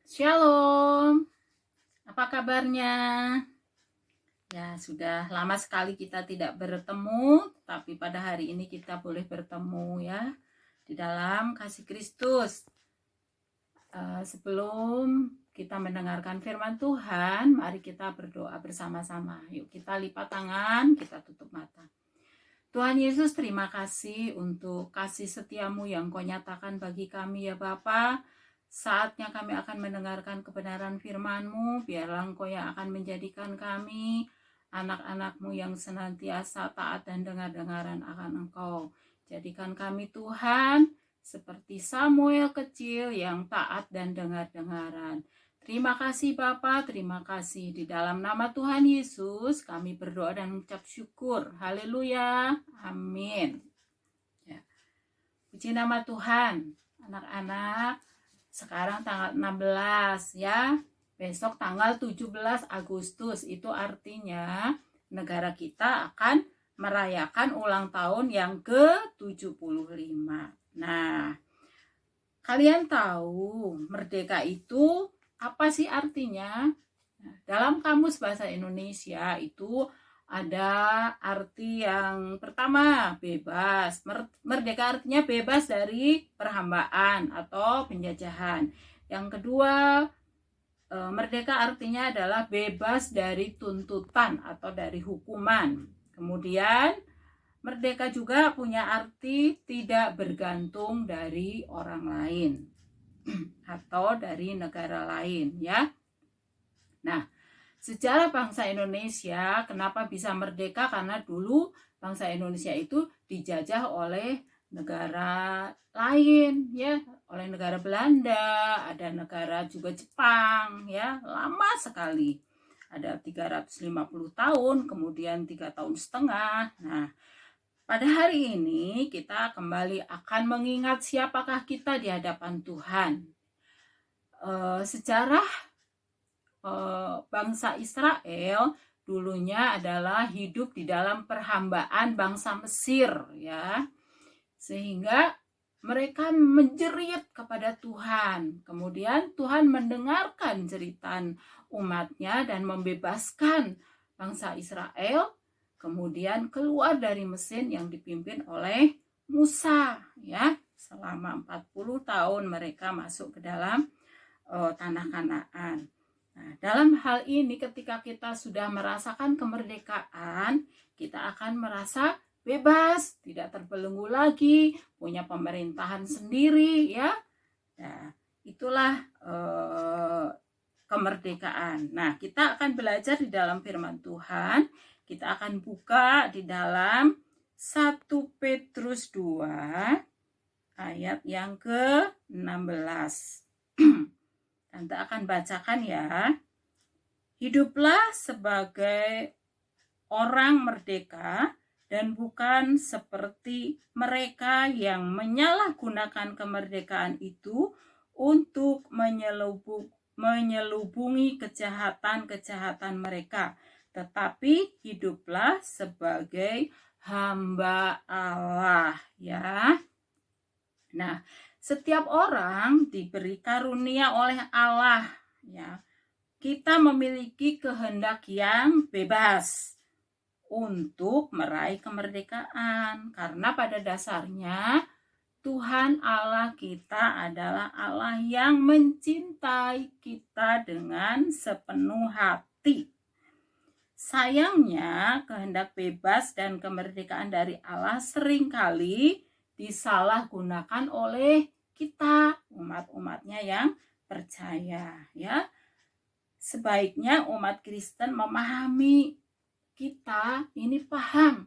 Shalom, apa kabarnya? Ya, sudah lama sekali kita tidak bertemu, tapi pada hari ini kita boleh bertemu ya di dalam kasih Kristus. Sebelum kita mendengarkan firman Tuhan, mari kita berdoa bersama-sama. Yuk kita lipat tangan, kita tutup mata. Tuhan Yesus, terima kasih untuk kasih setiamu yang Kau nyatakan bagi kami ya Bapa. Saatnya kami akan mendengarkan kebenaran firman-Mu, biarlah Engkau yang akan menjadikan kami anak-anak-Mu yang senantiasa taat dan dengar-dengaran akan Engkau. Jadikan kami Tuhan seperti Samuel kecil yang taat dan dengar-dengaran. Terima kasih Bapa, terima kasih. Di dalam nama Tuhan Yesus kami berdoa dan mengucap syukur. Haleluya, amin. Ya. Puji nama Tuhan. Anak-anak, sekarang tanggal 16 ya. Besok tanggal 17 Agustus. Itu artinya negara kita akan merayakan ulang tahun yang ke-75. Nah, kalian tahu merdeka itu apa sih artinya? Nah, dalam kamus bahasa Indonesia itu ada arti yang pertama, bebas. Merdeka artinya bebas dari perhambaan atau penjajahan. Yang kedua, merdeka artinya adalah bebas dari tuntutan atau dari hukuman. Kemudian, merdeka juga punya arti tidak bergantung dari orang lain atau dari negara lain ya. Nah, sejarah bangsa Indonesia kenapa bisa merdeka? Karena dulu bangsa Indonesia itu dijajah oleh negara lain ya, oleh negara Belanda, ada negara juga Jepang ya, lama sekali. Ada 350 tahun, kemudian 3 tahun setengah. Nah, pada hari ini kita kembali akan mengingat siapakah kita di hadapan Tuhan. Sejarah bangsa Israel dulunya adalah hidup di dalam perhambaan bangsa Mesir ya, sehingga mereka menjerit kepada Tuhan. Kemudian Tuhan mendengarkan jeritan umatnya dan membebaskan bangsa Israel, kemudian keluar dari Mesir yang dipimpin oleh Musa ya. Selama 40 tahun mereka masuk ke dalam tanah Kanaan. Nah, dalam hal ini ketika kita sudah merasakan kemerdekaan, kita akan merasa bebas, tidak terbelenggu lagi, punya pemerintahan sendiri ya. Nah, itulah kemerdekaan. Nah, kita akan belajar di dalam firman Tuhan. Kita akan buka di dalam 1 Petrus 2 ayat yang ke-16. Tante akan bacakan ya. Hiduplah sebagai orang merdeka dan bukan seperti mereka yang menyalahgunakan kemerdekaan itu untuk menyelubungi kejahatan-kejahatan mereka, tetapi hiduplah sebagai hamba Allah ya. Nah, setiap orang diberi karunia oleh Allah ya. Kita memiliki kehendak yang bebas untuk meraih kemerdekaan, karena pada dasarnya Tuhan Allah kita adalah Allah yang mencintai kita dengan sepenuh hati. Sayangnya, kehendak bebas dan kemerdekaan dari Allah seringkali disalahgunakan oleh kita, umat-umatnya yang percaya ya. Sebaiknya umat Kristen memahami, kita ini paham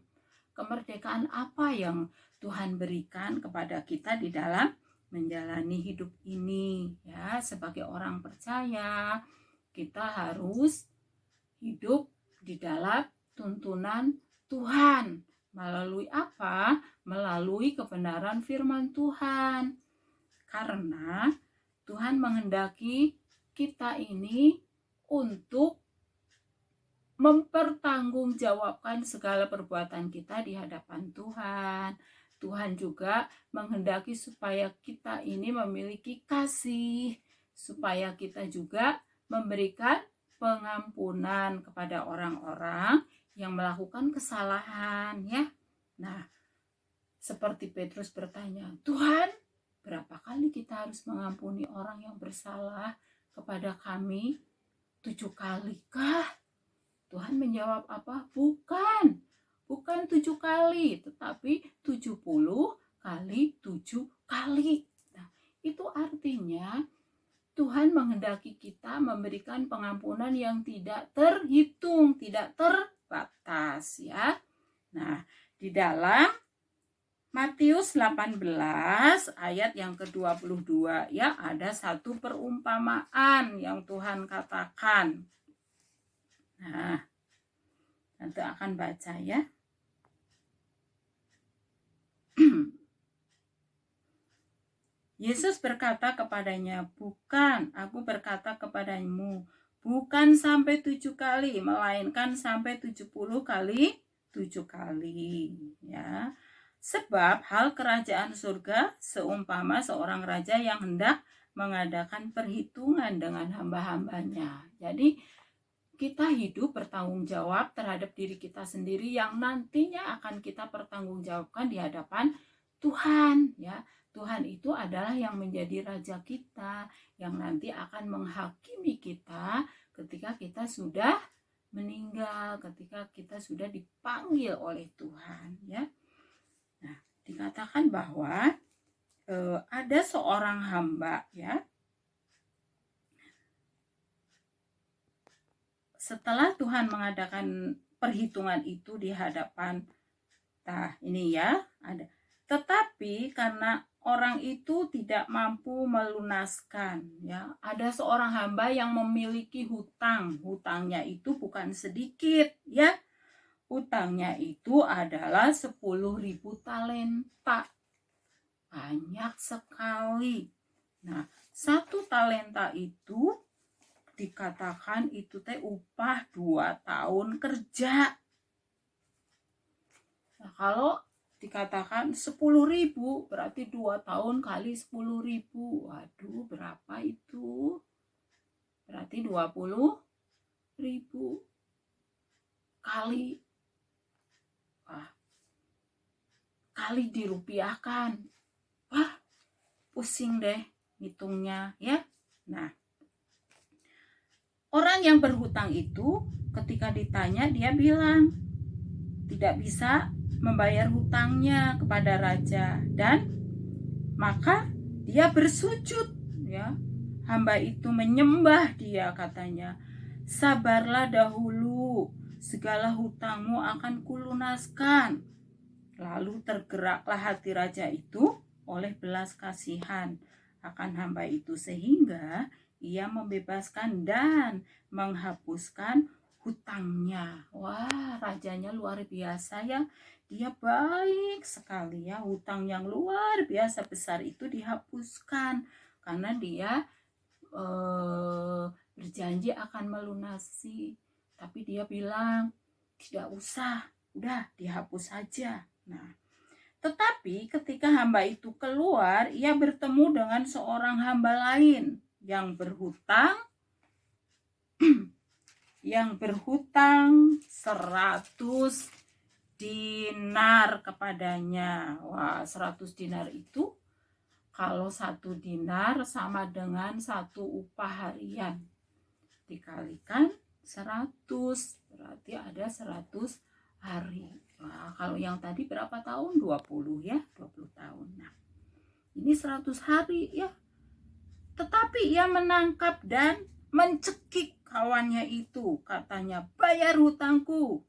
kemerdekaan apa yang Tuhan berikan kepada kita di dalam menjalani hidup ini ya. Sebagai orang percaya, kita harus hidup di dalam tuntunan Tuhan. Melalui apa? Melalui kebenaran firman Tuhan. Karena Tuhan menghendaki kita ini untuk mempertanggungjawabkan segala perbuatan kita di hadapan Tuhan. Tuhan juga menghendaki supaya kita ini memiliki kasih, supaya kita juga memberikan pengampunan kepada orang-orang yang melakukan kesalahan, ya. Nah, seperti Petrus bertanya, Tuhan, berapa kali kita harus mengampuni orang yang bersalah kepada kami? 7 kali kah? Tuhan menjawab apa? Bukan 7 kali, tetapi 70 kali 7 kali. Nah, itu artinya Tuhan menghendaki kita memberikan pengampunan yang tidak terhitung, tidak terbatas, ya. Nah, di dalam Matius 18 ayat yang ke-22, ya, ada satu perumpamaan yang Tuhan katakan. Nah, nanti akan baca, ya. Yesus berkata kepadanya, bukan, aku berkata kepadamu, bukan sampai 7 kali, melainkan sampai 70 kali 7 kali, ya. Sebab hal kerajaan surga seumpama seorang raja yang hendak mengadakan perhitungan dengan hamba-hambanya. Jadi kita hidup bertanggung jawab terhadap diri kita sendiri yang nantinya akan kita pertanggungjawabkan di hadapan Tuhan, ya. Tuhan itu adalah yang menjadi raja kita, yang nanti akan menghakimi kita ketika kita sudah meninggal, ketika kita sudah dipanggil oleh Tuhan, ya. Nah, dikatakan bahwa ada seorang hamba, ya. Setelah Tuhan mengadakan perhitungan itu di hadapan, nah ini ya, ada. Tetapi karena orang itu tidak mampu melunaskan, ya, ada seorang hamba yang memiliki hutang. Hutangnya itu bukan sedikit, ya. Hutangnya itu adalah 10.000 talenta. Banyak sekali. Nah, 1 talenta itu dikatakan itu teh upah 2 tahun kerja. Nah, kalau dikatakan 10.000 berarti 2 tahun kali 10.000. Waduh, berapa itu? Berarti 20.000 kali. Kali dirupiahkan. Wah, pusing deh hitungnya, ya. Nah, orang yang berhutang itu ketika ditanya dia bilang tidak bisa membayar hutangnya kepada raja, dan maka dia bersujud, ya. Hamba itu menyembah dia, katanya, sabarlah dahulu, segala hutangmu akan kulunaskan. Lalu tergeraklah hati raja itu oleh belas kasihan akan hamba itu, sehingga ia membebaskan dan menghapuskan hutangnya. Wah, rajanya luar biasa, ya. Dia baik sekali, ya. Hutang yang luar biasa besar itu dihapuskan karena dia berjanji akan melunasi. Tapi dia bilang, tidak usah, udah dihapus saja. Nah, tetapi ketika hamba itu keluar, ia bertemu dengan seorang hamba lain yang berhutang 100 dinar kepadanya. Wah, 100 dinar itu kalau 1 dinar sama dengan 1 upah harian. Dikalikan 100, berarti ada 100 hari. Nah, kalau yang tadi berapa tahun? 20, ya, 20 tahun. Nah, ini 100 hari, ya. Tetapi ia menangkap dan mencekik kawannya itu. Katanya, bayar hutangku,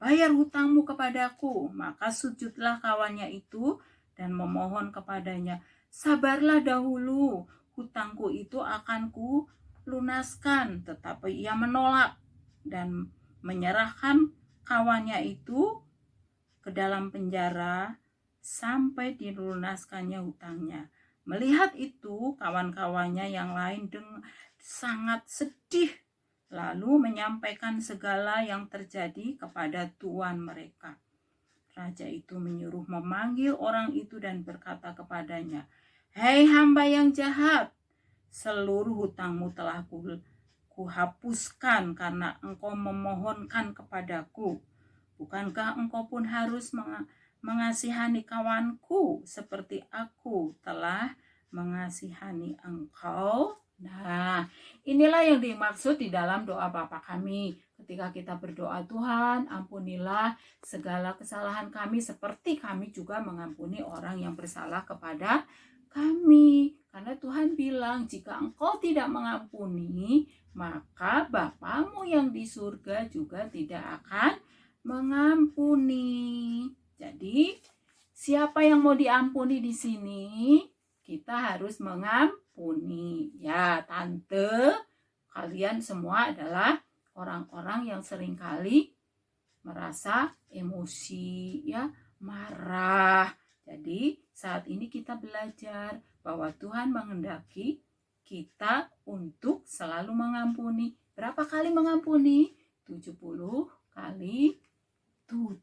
bayar hutangmu kepadaku. Maka sujudlah kawannya itu dan memohon kepadanya, sabarlah dahulu, hutangku itu akan ku lunaskan. Tetapi ia menolak dan menyerahkan kawannya itu ke dalam penjara sampai dilunaskannya hutangnya. Melihat itu, kawan-kawannya yang lain sangat sedih, lalu menyampaikan segala yang terjadi kepada tuan mereka. Raja itu menyuruh memanggil orang itu dan berkata kepadanya, hei hamba yang jahat, seluruh hutangmu telah kuhapuskan karena engkau memohonkan kepadaku. Bukankah engkau pun harus mengasihani kawanku seperti aku telah mengasihani engkau? Nah, inilah yang dimaksud di dalam doa Bapa kami. Ketika kita berdoa, Tuhan, ampunilah segala kesalahan kami seperti kami juga mengampuni orang yang bersalah kepada kami. Karena Tuhan bilang, jika engkau tidak mengampuni, maka Bapamu yang di surga juga tidak akan mengampuni. Jadi, siapa yang mau diampuni di sini? Kita harus mengampuni. Ya, tante, kalian semua adalah orang-orang yang seringkali merasa emosi, ya, marah. Jadi, saat ini kita belajar bahwa Tuhan menghendaki kita untuk selalu mengampuni. Berapa kali mengampuni? 70 kali 7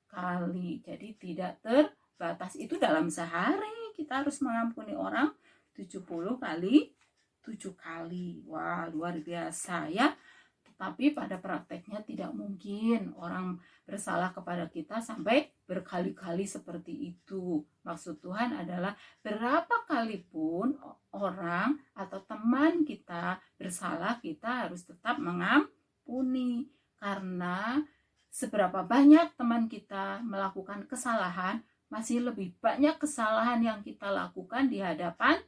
kali. Jadi tidak terbatas, itu dalam sehari kita harus mengampuni orang 70 kali 7 kali. Wah, luar biasa ya. Tetapi pada prakteknya tidak mungkin orang bersalah kepada kita sampai berkali-kali seperti itu. Maksud Tuhan adalah berapa kali pun orang atau teman kita bersalah, kita harus tetap mengampuni. Karena seberapa banyak teman kita melakukan kesalahan, masih lebih banyak kesalahan yang kita lakukan di hadapan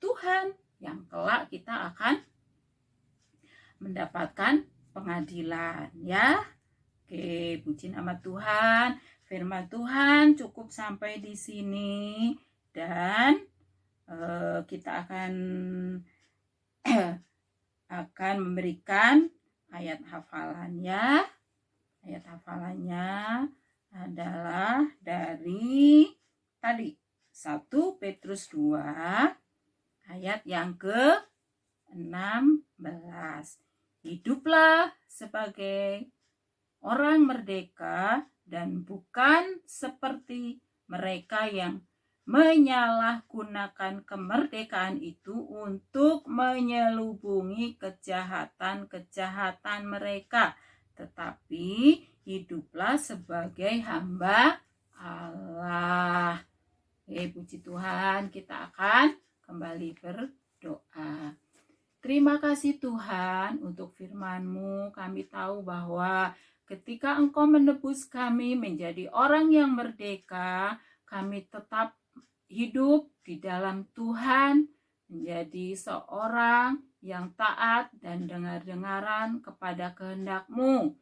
Tuhan, yang kelak kita akan mendapatkan pengadilan, ya. Oke, puji nama Tuhan. Firman Tuhan cukup sampai di sini, dan kita akan memberikan ayat hafalan, ya. Ayat hafalannya adalah dari tadi 1 Petrus 2 ayat yang ke-16. Hiduplah sebagai orang merdeka dan bukan seperti mereka yang menyalahgunakan kemerdekaan itu untuk menyelubungi kejahatan-kejahatan mereka, tetapi hiduplah sebagai hamba Allah. Puji Tuhan, kita akan kembali berdoa. Terima kasih Tuhan untuk firman-Mu. Kami tahu bahwa ketika Engkau menebus kami menjadi orang yang merdeka, kami tetap hidup di dalam Tuhan, menjadi seorang yang taat dan dengar-dengaran kepada kehendak-Mu.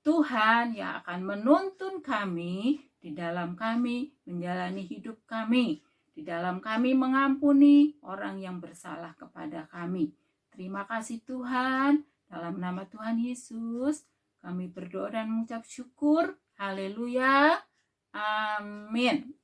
Tuhan yang akan menuntun kami, di dalam kami menjalani hidup kami, di dalam kami mengampuni orang yang bersalah kepada kami. Terima kasih Tuhan, dalam nama Tuhan Yesus kami berdoa dan mengucap syukur. Haleluya. Amin.